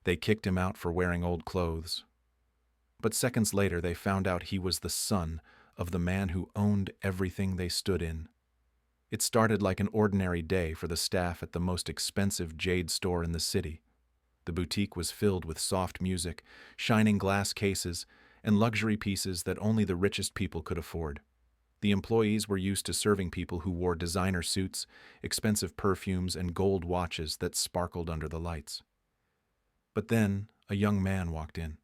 They kicked him out for wearing old clothes. But seconds later, they found out he was the son of the man who owned everything they stood in. It started like an ordinary day for the staff at the most expensive Jade store in the city. The boutique was filled with soft music, shining glass cases, and luxury pieces that only the richest people could afford. The employees were used to serving people who wore designer suits, expensive perfumes, and gold watches that sparkled under the lights. But then a young man walked in.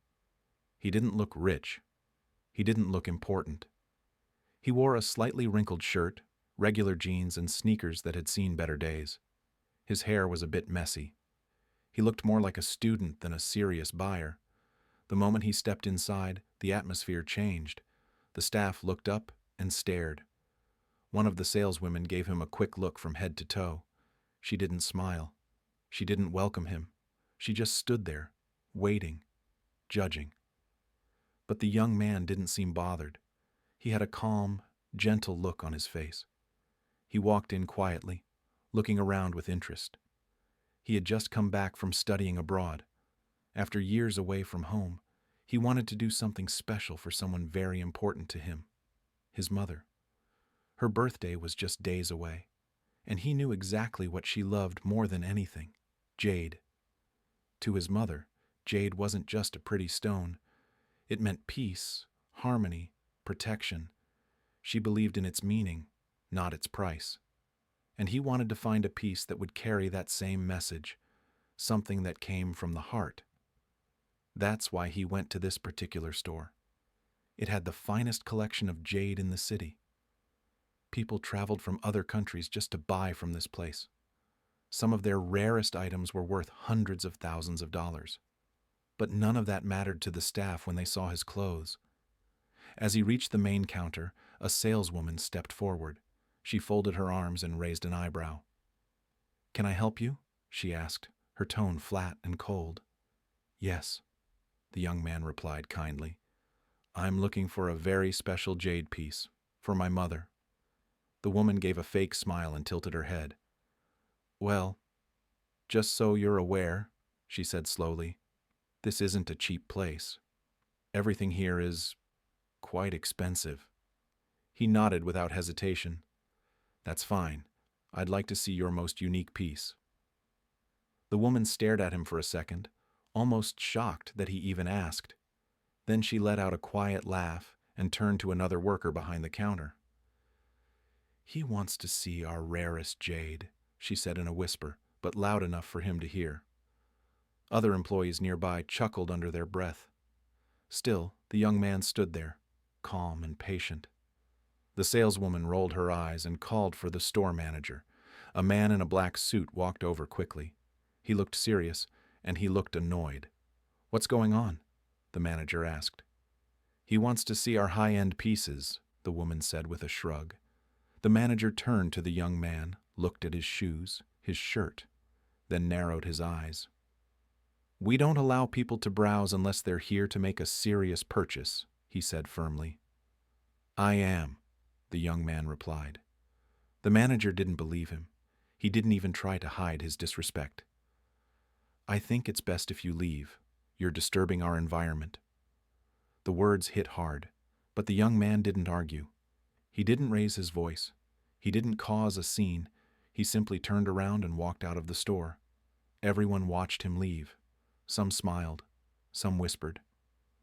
He didn't look rich. He didn't look important. He wore a slightly wrinkled shirt, regular jeans, and sneakers that had seen better days. His hair was a bit messy. He looked more like a student than a serious buyer. The moment he stepped inside, the atmosphere changed. The staff looked up and stared. One of the saleswomen gave him a quick look from head to toe. She didn't smile. She didn't welcome him. She just stood there, waiting, judging. But the young man didn't seem bothered. He had a calm, gentle look on his face. He walked in quietly, looking around with interest. He had just come back from studying abroad. After years away from home, he wanted to do something special for someone very important to him, his mother. Her birthday was just days away, and he knew exactly what she loved more than anything, Jade. To his mother, Jade wasn't just a pretty stone. It meant peace, harmony, protection. She believed in its meaning, not its price. And he wanted to find a piece that would carry that same message, something that came from the heart. That's why he went to this particular store. It had the finest collection of jade in the city. People traveled from other countries just to buy from this place. Some of their rarest items were worth hundreds of thousands of dollars. But none of that mattered to the staff when they saw his clothes. As he reached the main counter, a saleswoman stepped forward. She folded her arms and raised an eyebrow. "Can I help you?" she asked, her tone flat and cold. "Yes," the young man replied kindly. "I'm looking for a very special jade piece, for my mother." The woman gave a fake smile and tilted her head. "Well, just so you're aware," she said slowly, "this isn't a cheap place. Everything here is quite expensive." He nodded without hesitation. "That's fine. I'd like to see your most unique piece." The woman stared at him for a second, almost shocked that he even asked. Then she let out a quiet laugh and turned to another worker behind the counter. "He wants to see our rarest jade," she said in a whisper, but loud enough for him to hear. Other employees nearby chuckled under their breath. Still, the young man stood there, calm and patient. The saleswoman rolled her eyes and called for the store manager. A man in a black suit walked over quickly. He looked serious, and he looked annoyed. "What's going on?" the manager asked. "He wants to see our high-end pieces," the woman said with a shrug. The manager turned to the young man, looked at his shoes, his shirt, then narrowed his eyes. "We don't allow people to browse unless they're here to make a serious purchase," he said firmly. "I am," the young man replied. The manager didn't believe him. He didn't even try to hide his disrespect. "I think it's best if you leave. You're disturbing our environment." The words hit hard, but the young man didn't argue. He didn't raise his voice. He didn't cause a scene. He simply turned around and walked out of the store. Everyone watched him leave. Some smiled. Some whispered.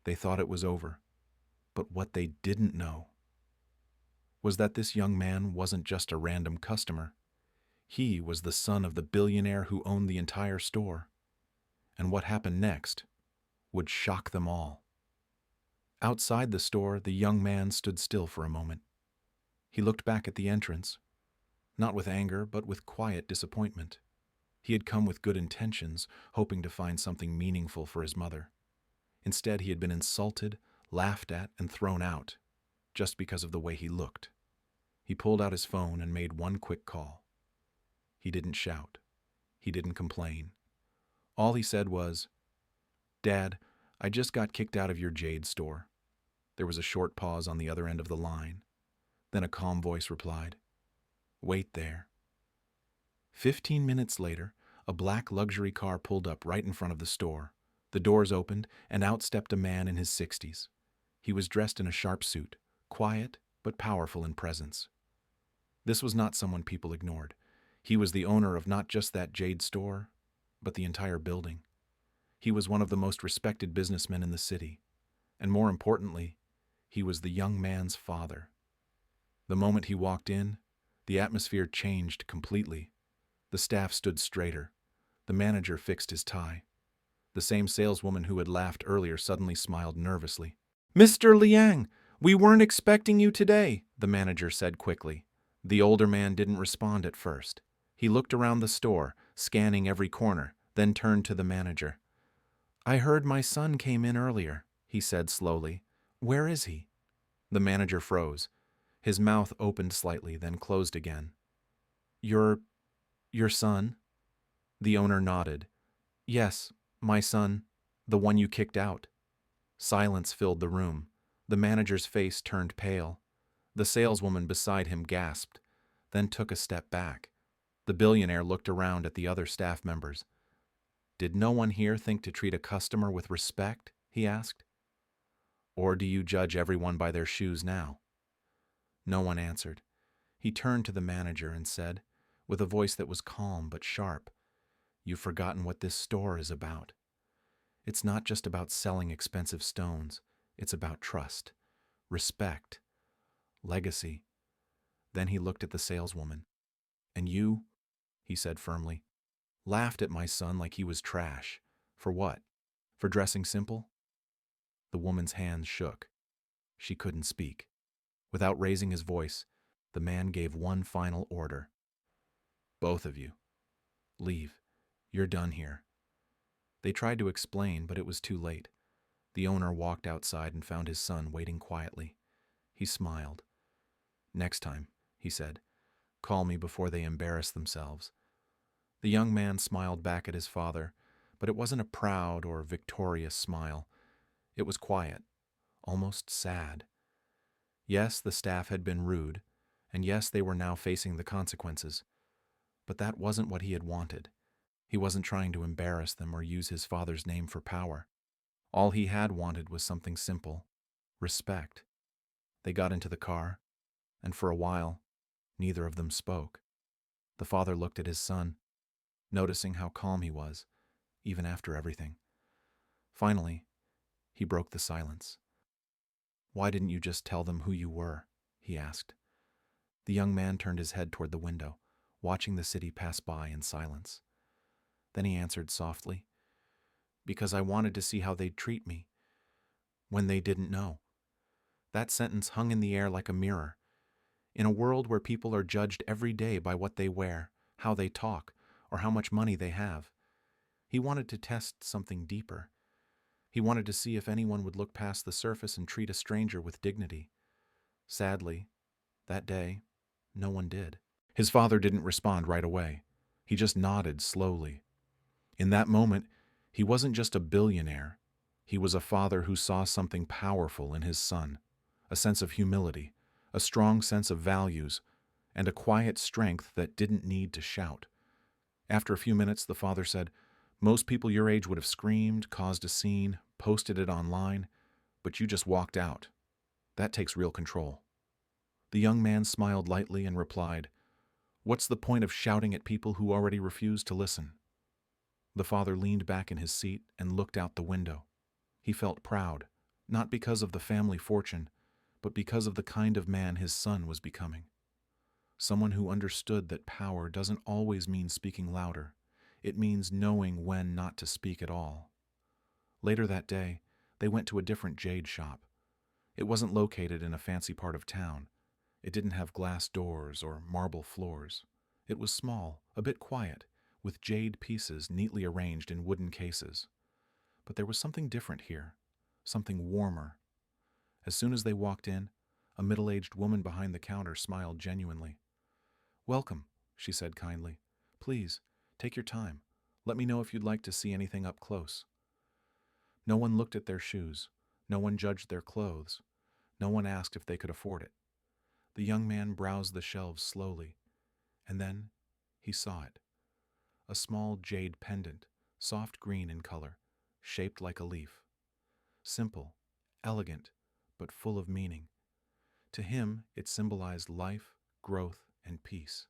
They thought it was over. But what they didn't know was that this young man wasn't just a random customer. He was the son of the billionaire who owned the entire store. And what happened next would shock them all. Outside the store, the young man stood still for a moment. He looked back at the entrance, not with anger, but with quiet disappointment. He had come with good intentions, hoping to find something meaningful for his mother. Instead, he had been insulted, laughed at, and thrown out, just because of the way he looked. He pulled out his phone and made one quick call. He didn't shout. He didn't complain. All he said was, "Dad, I just got kicked out of your Jade store." There was a short pause on the other end of the line. Then a calm voice replied, "Wait there." 15 minutes later, a black luxury car pulled up right in front of the store. The doors opened, and out stepped a man in his 60s. He was dressed in a sharp suit, quiet but powerful in presence. This was not someone people ignored. He was the owner of not just that Jade store, but the entire building. He was one of the most respected businessmen in the city, and more importantly, he was the young man's father. The moment he walked in, the atmosphere changed completely. The staff stood straighter. The manager fixed his tie. The same saleswoman who had laughed earlier suddenly smiled nervously. "Mr. Liang, we weren't expecting you today," the manager said quickly. The older man didn't respond at first. He looked around the store, scanning every corner, then turned to the manager. "I heard my son came in earlier," he said slowly. "Where is he?" The manager froze. His mouth opened slightly, then closed again. Your son?" The owner nodded. "Yes, my son, the one you kicked out." Silence filled the room. The manager's face turned pale. The saleswoman beside him gasped, then took a step back. The billionaire looked around at the other staff members. "Did no one here think to treat a customer with respect?" he asked. "Or do you judge everyone by their shoes now?" No one answered. He turned to the manager and said, with a voice that was calm but sharp, "You've forgotten what this store is about. It's not just about selling expensive stones. It's about trust, respect, legacy." Then he looked at the saleswoman. "And you," he said firmly, "laughed at my son like he was trash. For what? For dressing simple?" The woman's hands shook. She couldn't speak. Without raising his voice, the man gave one final order. "Both of you, leave. You're done here." They tried to explain, but it was too late. The owner walked outside and found his son waiting quietly. He smiled. "Next time," he said, "call me before they embarrass themselves." The young man smiled back at his father, but it wasn't a proud or victorious smile. It was quiet, almost sad. Yes, the staff had been rude, and yes, they were now facing the consequences. But that wasn't what he had wanted. He wasn't trying to embarrass them or use his father's name for power. All he had wanted was something simple: respect. They got into the car, and for a while, neither of them spoke. The father looked at his son, noticing how calm he was, even after everything. Finally, he broke the silence. "Why didn't you just tell them who you were?" he asked. The young man turned his head toward the window, watching the city pass by in silence. Then he answered softly, "Because I wanted to see how they'd treat me when they didn't know." That sentence hung in the air like a mirror. In a world where people are judged every day by what they wear, how they talk, or how much money they have, he wanted to test something deeper. He wanted to see if anyone would look past the surface and treat a stranger with dignity. Sadly, that day, no one did. His father didn't respond right away. He just nodded slowly. In that moment, he wasn't just a billionaire. He was a father who saw something powerful in his son, a sense of humility, a strong sense of values, and a quiet strength that didn't need to shout. After a few minutes, the father said, "Most people your age would have screamed, caused a scene, posted it online, but you just walked out. That takes real control." The young man smiled lightly and replied, "What's the point of shouting at people who already refuse to listen?" The father leaned back in his seat and looked out the window. He felt proud, not because of the family fortune, but because of the kind of man his son was becoming. Someone who understood that power doesn't always mean speaking louder. It means knowing when not to speak at all. Later that day, they went to a different Jade shop. It wasn't located in a fancy part of town. It didn't have glass doors or marble floors. It was small, a bit quiet, with jade pieces neatly arranged in wooden cases. But there was something different here, something warmer. As soon as they walked in, a middle-aged woman behind the counter smiled genuinely. "Welcome," she said kindly. "Please, take your time. Let me know if you'd like to see anything up close." No one looked at their shoes. No one judged their clothes. No one asked if they could afford it. The young man browsed the shelves slowly, and then he saw it. A small jade pendant, soft green in color, shaped like a leaf. Simple, elegant, but full of meaning. To him, it symbolized life, growth, and peace.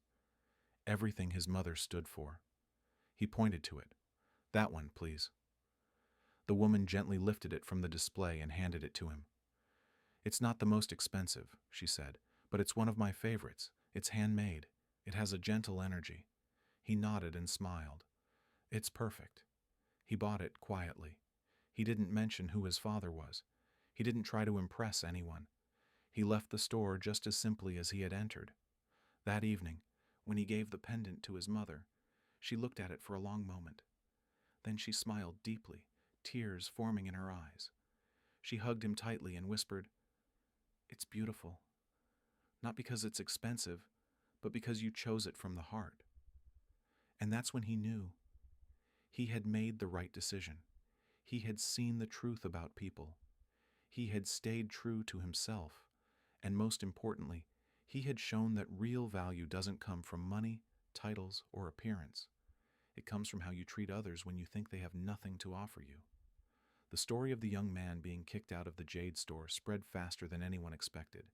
Everything his mother stood for. He pointed to it. "That one, please." The woman gently lifted it from the display and handed it to him. "It's not the most expensive," she said, "but it's one of my favorites. It's handmade. It has a gentle energy." He nodded and smiled. "It's perfect." He bought it quietly. He didn't mention who his father was. He didn't try to impress anyone. He left the store just as simply as he had entered. That evening, when he gave the pendant to his mother, she looked at it for a long moment. Then she smiled deeply, tears forming in her eyes. She hugged him tightly and whispered, "It's beautiful. Not because it's expensive, but because you chose it from the heart." And that's when he knew. He had made the right decision. He had seen the truth about people. He had stayed true to himself. And most importantly, he had shown that real value doesn't come from money, titles, or appearance. It comes from how you treat others when you think they have nothing to offer you. The story of the young man being kicked out of the Jade store spread faster than anyone expected.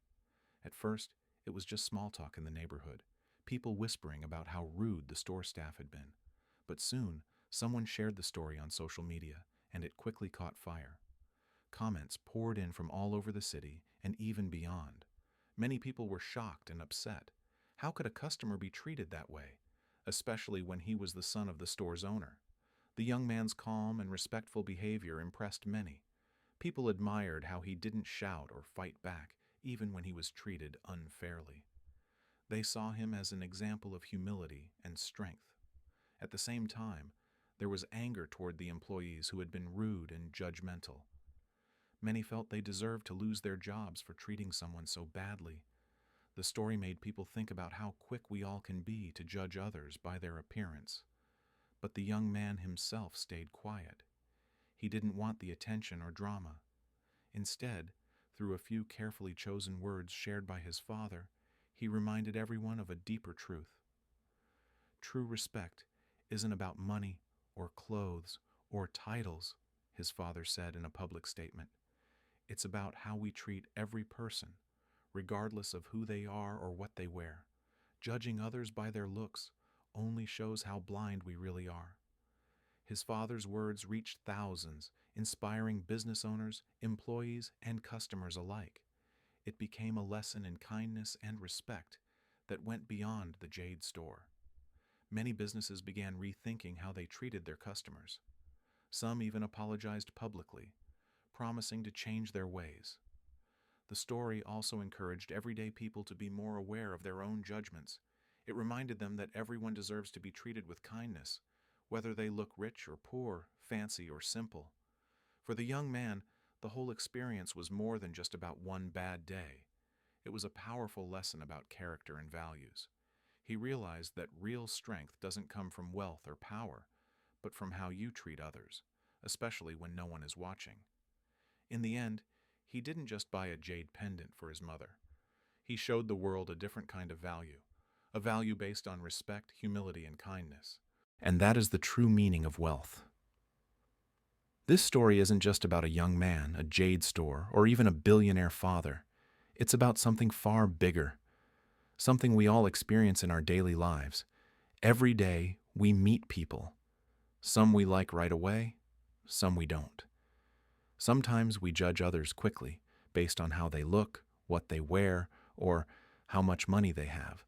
At first, it was just small talk in the neighborhood, people whispering about how rude the store staff had been. But soon, someone shared the story on social media, and it quickly caught fire. Comments poured in from all over the city and even beyond. Many people were shocked and upset. How could a customer be treated that way, especially when he was the son of the store's owner? The young man's calm and respectful behavior impressed many. People admired how he didn't shout or fight back, even when he was treated unfairly. They saw him as an example of humility and strength. At the same time, there was anger toward the employees who had been rude and judgmental. Many felt they deserved to lose their jobs for treating someone so badly. The story made people think about how quick we all can be to judge others by their appearance. But the young man himself stayed quiet. He didn't want the attention or drama. Instead, through a few carefully chosen words shared by his father, he reminded everyone of a deeper truth. True respect isn't about money or clothes or titles, his father said in a public statement. It's about how we treat every person, regardless of who they are or what they wear. Judging others by their looks only shows how blind we really are. His father's words reached thousands, inspiring business owners, employees, and customers alike. It became a lesson in kindness and respect that went beyond the Jade store. Many businesses began rethinking how they treated their customers. Some even apologized publicly, promising to change their ways. The story also encouraged everyday people to be more aware of their own judgments. It reminded them that everyone deserves to be treated with kindness, whether they look rich or poor, fancy or simple. For the young man, the whole experience was more than just about one bad day. It was a powerful lesson about character and values. He realized that real strength doesn't come from wealth or power, but from how you treat others, especially when no one is watching. In the end, he didn't just buy a jade pendant for his mother. He showed the world a different kind of value, a value based on respect, humility, and kindness. And that is the true meaning of wealth. This story isn't just about a young man, a jade store, or even a billionaire father. It's about something far bigger, something we all experience in our daily lives. Every day, we meet people. Some we like right away, some we don't. Sometimes we judge others quickly, based on how they look, what they wear, or how much money they have.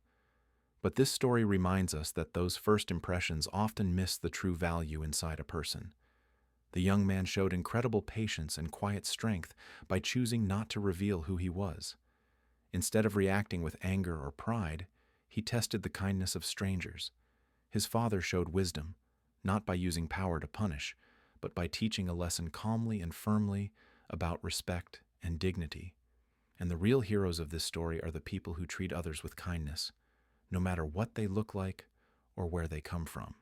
But this story reminds us that those first impressions often miss the true value inside a person. The young man showed incredible patience and quiet strength by choosing not to reveal who he was. Instead of reacting with anger or pride, he tested the kindness of strangers. His father showed wisdom, not by using power to punish, but by teaching a lesson calmly and firmly about respect and dignity. And the real heroes of this story are the people who treat others with kindness, no matter what they look like or where they come from.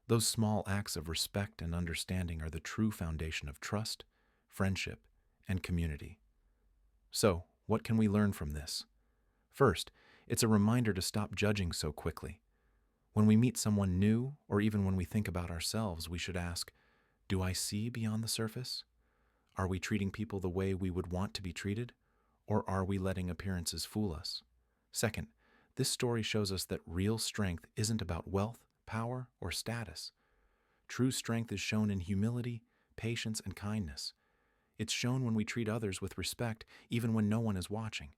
Those small acts of respect and understanding are the true foundation of trust, friendship, and community. So, what can we learn from this? First, it's a reminder to stop judging so quickly. When we meet someone new, or even when we think about ourselves, we should ask, Do I see beyond the surface? Are we treating people the way we would want to be treated? Or are we letting appearances fool us? Second, this story shows us that real strength isn't about wealth, power, or status. True strength is shown in humility, patience, and kindness. It's shown when we treat others with respect, even when no one is watching.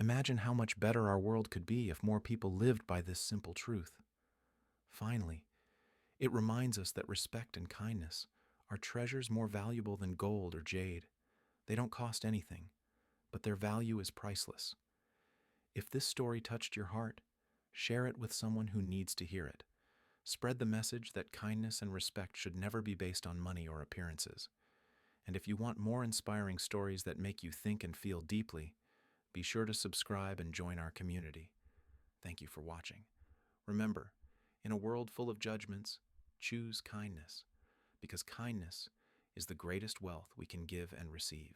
Imagine how much better our world could be if more people lived by this simple truth. Finally, it reminds us that respect and kindness are treasures more valuable than gold or jade. They don't cost anything, but their value is priceless. If this story touched your heart, share it with someone who needs to hear it. Spread the message that kindness and respect should never be based on money or appearances. And if you want more inspiring stories that make you think and feel deeply, be sure to subscribe and join our community. Thank you for watching. Remember, in a world full of judgments, choose kindness, because kindness is the greatest wealth we can give and receive.